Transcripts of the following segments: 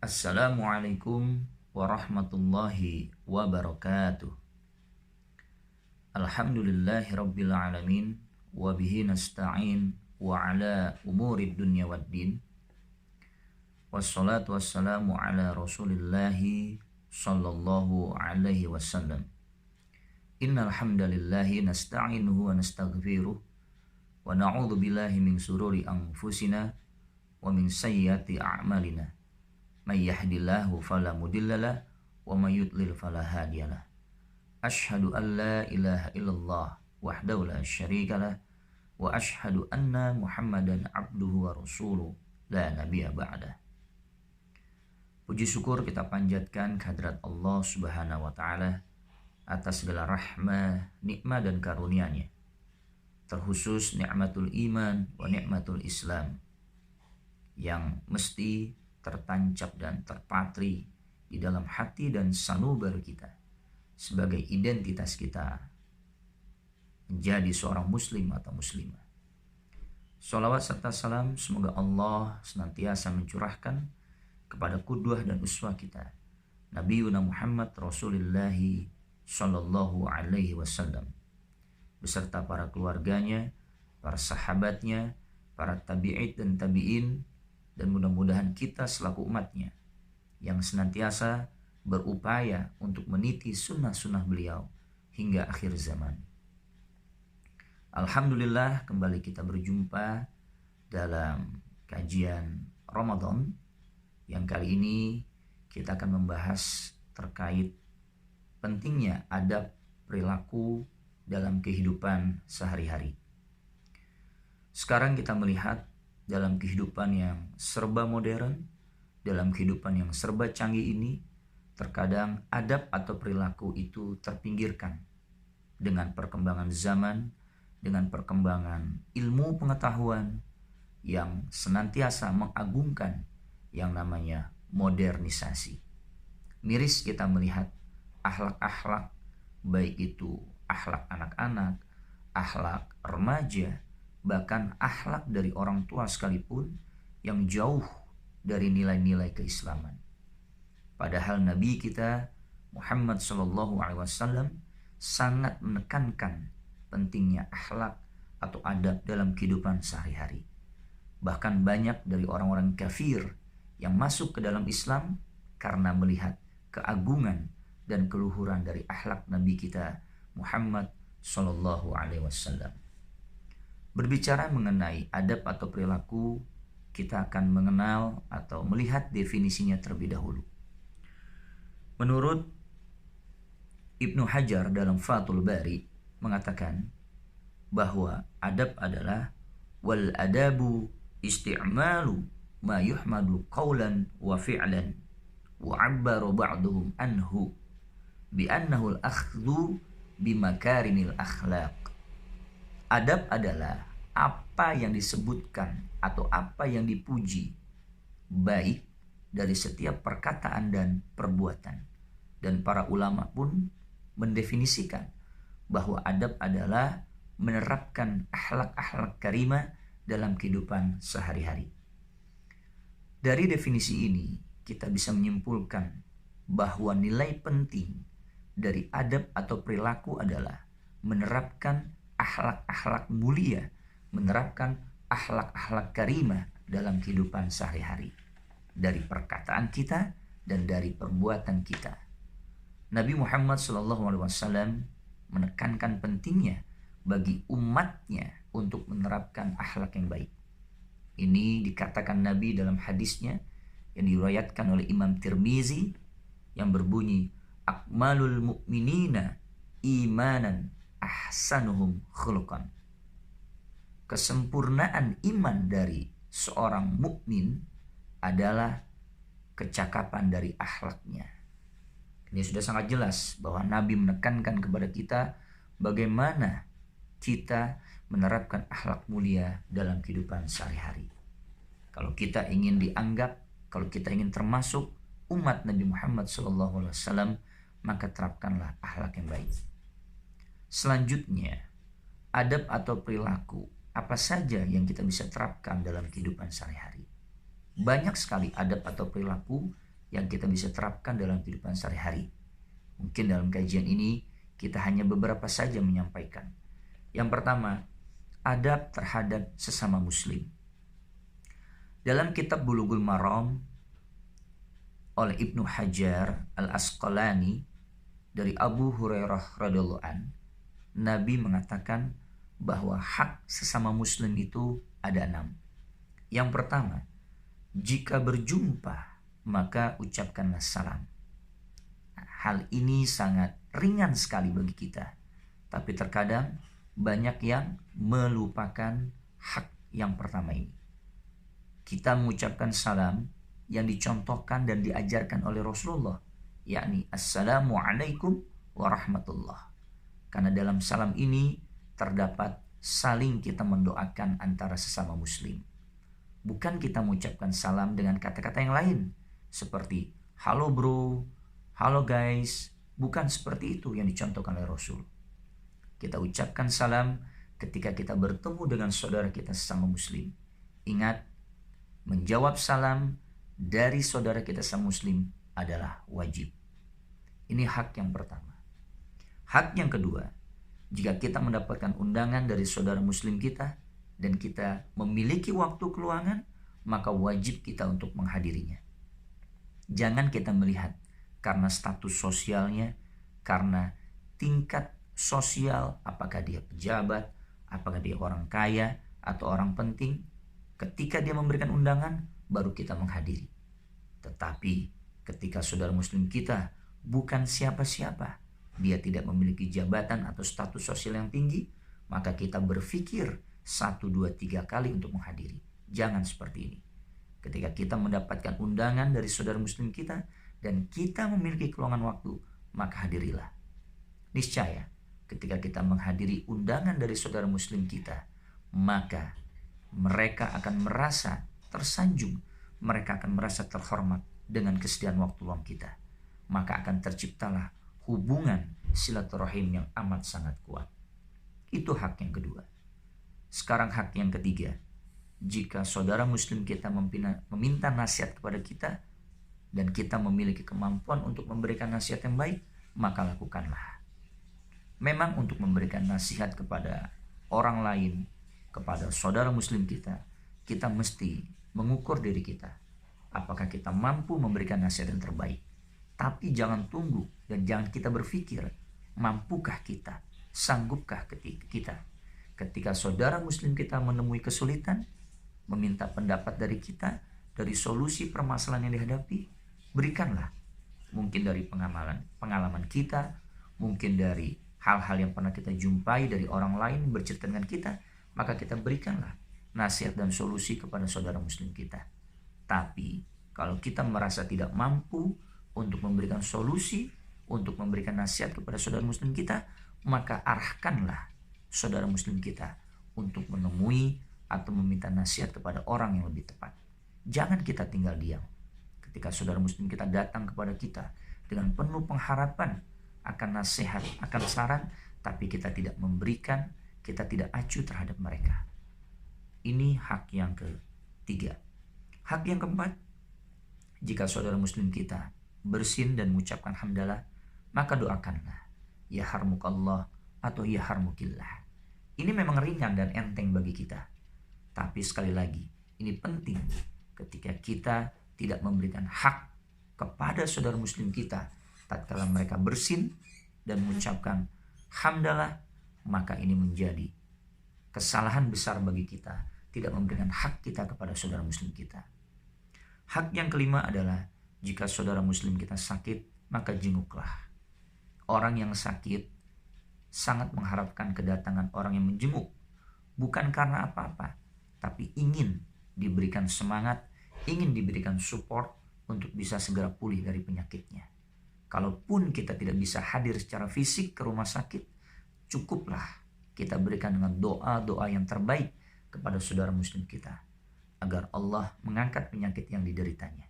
Assalamualaikum warahmatullahi wabarakatuh. Alhamdulillahi rabbil alamin, wa bihi nasta'in wa ala umurid dunya waddin. Wassalatu wassalamu ala rasulillahi sallallahu alaihi wasallam. Innal hamdalillahi nasta'inuhu wa nastaghfiruh wa na'udzu billahi min sururi anfusina wa min sayyiati a'malina. May yahdihillahu fala mudhillalah wa may yudlil fala hadiyalah. Asyhadu an la ilaha illallah wahdahu la syarikalah wa asyhadu anna Muhammadan abduhu wa rasuluh la nabiyya ba'dah. Puji syukur kita panjatkan kehadirat Allah Subhanahu wa taala atas segala rahmah, nikmat dan karunia-Nya. Terkhusus nikmatul iman wa nikmatul Islam yang mesti tertancap dan terpatri di dalam hati dan sanubar kita sebagai identitas kita menjadi seorang muslim atau muslimah. Sholawat serta salam semoga Allah senantiasa mencurahkan kepada qudwah dan uswah kita Nabiuna Muhammad Rasulullah sallallahu alaihi wasallam beserta para keluarganya, para sahabatnya, para tabi'id dan tabi'in, dan mudah-mudahan kita selaku umatnya yang senantiasa berupaya untuk meniti sunnah-sunnah beliau hingga akhir zaman. Alhamdulillah, kembali kita berjumpa dalam kajian Ramadan yang kali ini kita akan membahas terkait pentingnya adab perilaku dalam kehidupan sehari-hari. Sekarang kita melihat dalam kehidupan yang serba modern, dalam kehidupan yang serba canggih ini, terkadang adab atau perilaku itu terpinggirkan dengan perkembangan zaman, dengan perkembangan ilmu pengetahuan yang senantiasa mengagungkan yang namanya modernisasi. Miris kita melihat akhlak-akhlak, baik itu akhlak anak-anak, akhlak remaja, bahkan akhlak dari orang tua sekalipun yang jauh dari nilai-nilai keislaman. Padahal Nabi kita Muhammad SAW sangat menekankan pentingnya akhlak atau adab dalam kehidupan sehari-hari. Bahkan banyak dari orang-orang kafir yang masuk ke dalam Islam karena melihat keagungan dan keluhuran dari akhlak Nabi kita Muhammad SAW. Berbicara mengenai adab atau perilaku, kita akan mengenal atau melihat definisinya terlebih dahulu. Menurut Ibnu Hajar dalam Fathul Bari mengatakan bahwa adab adalah wal adabu isti'malu ma yuhmadu qawlan wa fi'lan wa 'abbara ba'duhum anhu bi annahu al-akhdhu bi makarimil akhlaq. Adab adalah apa yang disebutkan atau apa yang dipuji baik dari setiap perkataan dan perbuatan. Dan para ulama pun mendefinisikan bahwa adab adalah menerapkan akhlak-akhlak karimah dalam kehidupan sehari-hari. Dari definisi ini kita bisa menyimpulkan bahwa nilai penting dari adab atau perilaku adalah menerapkan akhlak-akhlak mulia, menerapkan akhlak-akhlak karimah dalam kehidupan sehari-hari, dari perkataan kita dan dari perbuatan kita. Nabi Muhammad SAW menekankan pentingnya bagi umatnya untuk menerapkan akhlak yang baik. Ini dikatakan Nabi dalam hadisnya yang diriwayatkan oleh Imam Tirmizi yang berbunyi akmalul mu'minina imanan ahsanuhum khuluqan. Kesempurnaan iman dari seorang mukmin adalah kecakapan dari akhlaknya. Ini sudah sangat jelas bahwa Nabi menekankan kepada kita bagaimana kita menerapkan akhlak mulia dalam kehidupan sehari-hari. Kalau kita ingin dianggap, kalau kita ingin termasuk umat Nabi Muhammad SAW, maka terapkanlah akhlak yang baik. Selanjutnya, adab atau perilaku apa saja yang kita bisa terapkan dalam kehidupan sehari-hari. Banyak sekali adab atau perilaku yang kita bisa terapkan dalam kehidupan sehari-hari. Mungkin dalam kajian ini kita hanya beberapa saja menyampaikan. Yang pertama, adab terhadap sesama muslim. Dalam kitab Bulughul Maram oleh Ibnu Hajar Al-Asqalani dari Abu Hurairah radhiyallahu an, Nabi mengatakan bahwa hak sesama muslim itu ada 6. Yang pertama, jika berjumpa maka ucapkanlah salam. Hal ini sangat ringan sekali bagi kita, tapi terkadang banyak yang melupakan hak yang pertama ini. Kita mengucapkan salam yang dicontohkan dan diajarkan oleh Rasulullah, yakni Assalamualaikum warahmatullah. Karena dalam salam ini terdapat saling kita mendoakan antara sesama muslim. Bukan kita mengucapkan salam dengan kata-kata yang lain, seperti halo bro, halo guys. Bukan seperti itu yang dicontohkan oleh Rasul. Kita ucapkan salam ketika kita bertemu dengan saudara kita sesama muslim. Ingat, menjawab salam dari saudara kita sesama muslim adalah wajib. Ini hak yang pertama. Hak yang kedua, jika kita mendapatkan undangan dari saudara muslim kita dan kita memiliki waktu keluangan, maka wajib kita untuk menghadirinya. Jangan kita melihat karena status sosialnya, karena tingkat sosial, apakah dia pejabat, apakah dia orang kaya atau orang penting. Ketika dia memberikan undangan, baru kita menghadiri. Tetapi ketika saudara muslim kita bukan siapa-siapa, dia tidak memiliki jabatan atau status sosial yang tinggi, maka kita berpikir 1, 2, 3 kali untuk menghadiri. Jangan seperti ini. Ketika kita mendapatkan undangan dari saudara muslim kita dan kita memiliki keluangan waktu, maka hadirilah. Niscaya ketika kita menghadiri undangan dari saudara muslim kita, maka mereka akan merasa tersanjung, mereka akan merasa terhormat dengan kesediaan waktu luang kita. Maka akan terciptalah hubungan silaturahim yang amat sangat kuat. Itu hak yang kedua. Sekarang hak yang ketiga. Jika saudara muslim kita meminta nasihat kepada kita dan kita memiliki kemampuan untuk memberikan nasihat yang baik, maka lakukanlah. Memang untuk memberikan nasihat kepada orang lain, kepada saudara muslim kita, kita mesti mengukur diri kita. Apakah kita mampu memberikan nasihat yang terbaik? Tapi jangan tunggu dan jangan kita berpikir, mampukah kita? Sanggupkah kita? Ketika saudara muslim kita menemui kesulitan, meminta pendapat dari kita, dari solusi permasalahan yang dihadapi, berikanlah. Mungkin dari pengalaman kita, mungkin dari hal-hal yang pernah kita jumpai dari orang lain yang bercerita dengan kita, maka kita berikanlah nasihat dan solusi kepada saudara muslim kita. Tapi kalau kita merasa tidak mampu untuk memberikan solusi, untuk memberikan nasihat kepada saudara muslim kita, maka arahkanlah saudara muslim kita untuk menemui atau meminta nasihat kepada orang yang lebih tepat. Jangan kita tinggal diam. Ketika saudara muslim kita datang kepada kita dengan penuh pengharapan akan nasihat, akan saran, tapi kita tidak memberikan, kita tidak acuh terhadap mereka. Ini hak yang ketiga. Hak yang keempat, jika saudara muslim kita bersin dan mengucapkan hamdalah, maka doakanlah, ya harmukallah atau ya harmukillah. Ini memang ringan dan enteng bagi kita. Tapi sekali lagi, ini penting ketika kita tidak memberikan hak kepada saudara muslim kita tatkala mereka bersin dan mengucapkan hamdalah, maka ini menjadi kesalahan besar bagi kita tidak memberikan hak kita kepada saudara muslim kita. Hak yang kelima adalah jika saudara muslim kita sakit, maka jenguklah. Orang yang sakit sangat mengharapkan kedatangan orang yang menjenguk, bukan karena apa-apa, tapi ingin diberikan semangat, ingin diberikan support untuk bisa segera pulih dari penyakitnya. Kalaupun kita tidak bisa hadir secara fisik ke rumah sakit, cukuplah kita berikan dengan doa-doa yang terbaik kepada saudara muslim kita, agar Allah mengangkat penyakit yang dideritanya.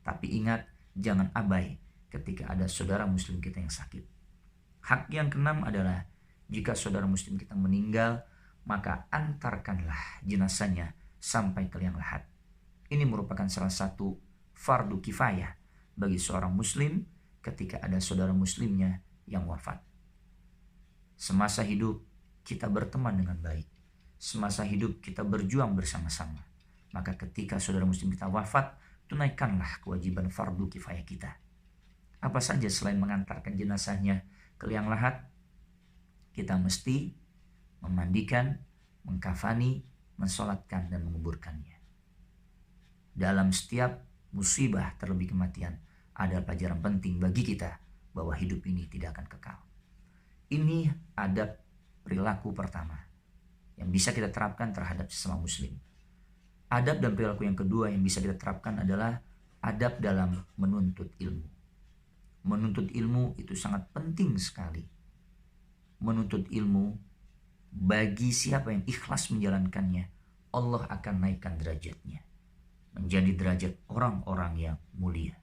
Tapi ingat, jangan abai ketika ada saudara muslim kita yang sakit. Hak yang keenam adalah jika saudara muslim kita meninggal, maka antarkanlah jenazahnya sampai ke liang lahat. Ini merupakan salah satu fardu kifayah, bagi seorang muslim ketika ada saudara muslimnya yang wafat. Semasa hidup kita berteman dengan baik. Semasa hidup kita berjuang bersama-sama. Maka ketika saudara muslim kita wafat, tunaikanlah kewajiban fardu kifayah kita. Apa saja selain mengantarkan jenazahnya ke liang lahat, kita mesti memandikan, mengkafani, mensolatkan, dan menguburkannya. Dalam setiap musibah terlebih kematian, ada pelajaran penting bagi kita bahwa hidup ini tidak akan kekal. Ini adab perilaku pertama yang bisa kita terapkan terhadap sesama muslim. Adab dan perilaku yang kedua yang bisa kita terapkan adalah adab dalam menuntut ilmu. Menuntut ilmu itu sangat penting sekali. Menuntut ilmu, bagi siapa yang ikhlas menjalankannya, Allah akan naikkan derajatnya menjadi derajat orang-orang yang mulia.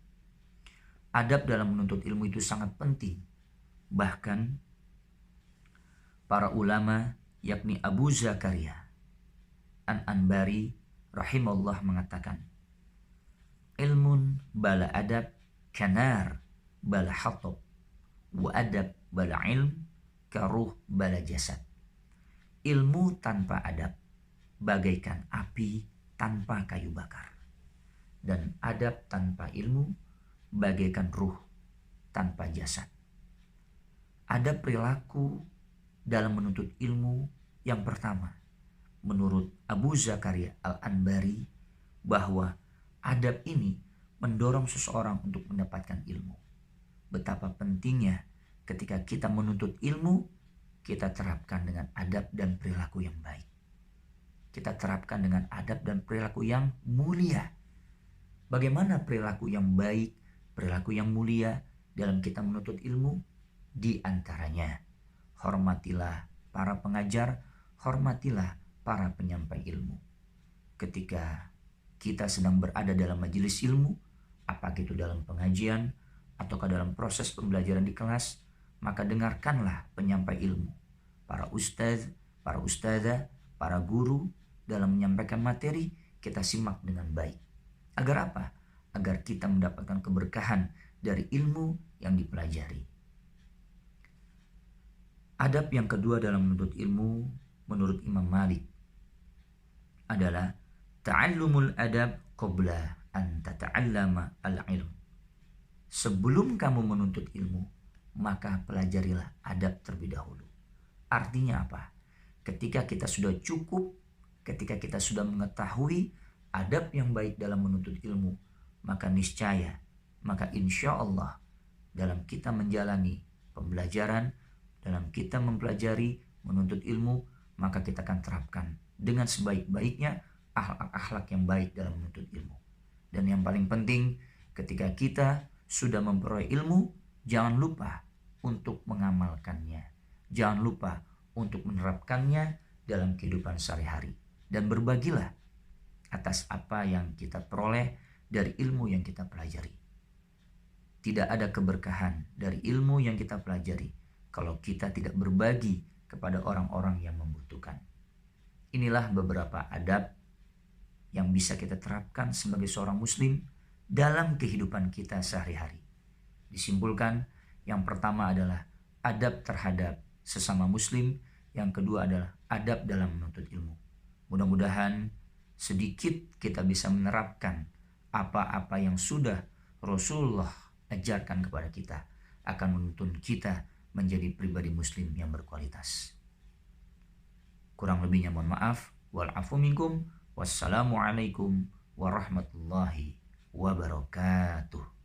Adab dalam menuntut ilmu itu sangat penting. Bahkan para ulama, yakni Abu Zakaria An-Anbari rahimahullah mengatakan, ilmun bala adab kanar bala hatab, wa adab bala ilm karuh bala jasad. Ilmu tanpa adab bagaikan api tanpa kayu bakar, dan adab tanpa ilmu bagaikan ruh tanpa jasad. Adab perilaku dalam menuntut ilmu yang pertama, menurut Abu Zakaria Al-Anbari, bahwa adab ini mendorong seseorang untuk mendapatkan ilmu. Betapa pentingnya ketika kita menuntut ilmu, kita terapkan dengan adab dan perilaku yang baik. Kita terapkan dengan adab dan perilaku yang mulia. Bagaimana perilaku yang baik, perilaku yang mulia dalam kita menuntut ilmu? Di antaranya, hormatilah para pengajar, hormatilah para penyampai ilmu. Ketika kita sedang berada dalam majelis ilmu, apakah itu dalam pengajian ataukah dalam proses pembelajaran di kelas, maka dengarkanlah penyampai ilmu, para ustaz, para ustazah, para guru dalam menyampaikan materi, kita simak dengan baik. Agar apa? Agar kita mendapatkan keberkahan dari ilmu yang dipelajari. Adab yang kedua dalam menuntut ilmu menurut Imam Malik adalah ta'allumul adab qabla an tata'allama al-ilm. Sebelum kamu menuntut ilmu, maka pelajarilah adab terlebih dahulu. Artinya apa? Ketika kita sudah cukup, ketika kita sudah mengetahui adab yang baik dalam menuntut ilmu, maka niscaya, maka insya Allah dalam kita menjalani pembelajaran, dalam kita mempelajari, menuntut ilmu, maka kita akan terapkan dengan sebaik-baiknya akhlak-akhlak yang baik dalam menuntut ilmu. Dan yang paling penting, ketika kita sudah memperoleh ilmu, jangan lupa untuk mengamalkannya. Jangan lupa untuk menerapkannya dalam kehidupan sehari-hari. Dan berbagilah atas apa yang kita peroleh dari ilmu yang kita pelajari. Tidak ada keberkahan dari ilmu yang kita pelajari kalau kita tidak berbagi kepada orang-orang yang membutuhkan. Inilah beberapa adab yang bisa kita terapkan sebagai seorang muslim dalam kehidupan kita sehari-hari. Disimpulkan, yang pertama adalah adab terhadap sesama muslim, yang kedua adalah adab dalam menuntut ilmu. Mudah-mudahan sedikit kita bisa menerapkan apa-apa yang sudah Rasulullah ajarkan kepada kita, akan menuntun kita menjadi pribadi muslim yang berkualitas. Kurang lebihnya mohon maaf. Wal-afu minkum. Wassalamualaikum warahmatullahi wabarakatuh.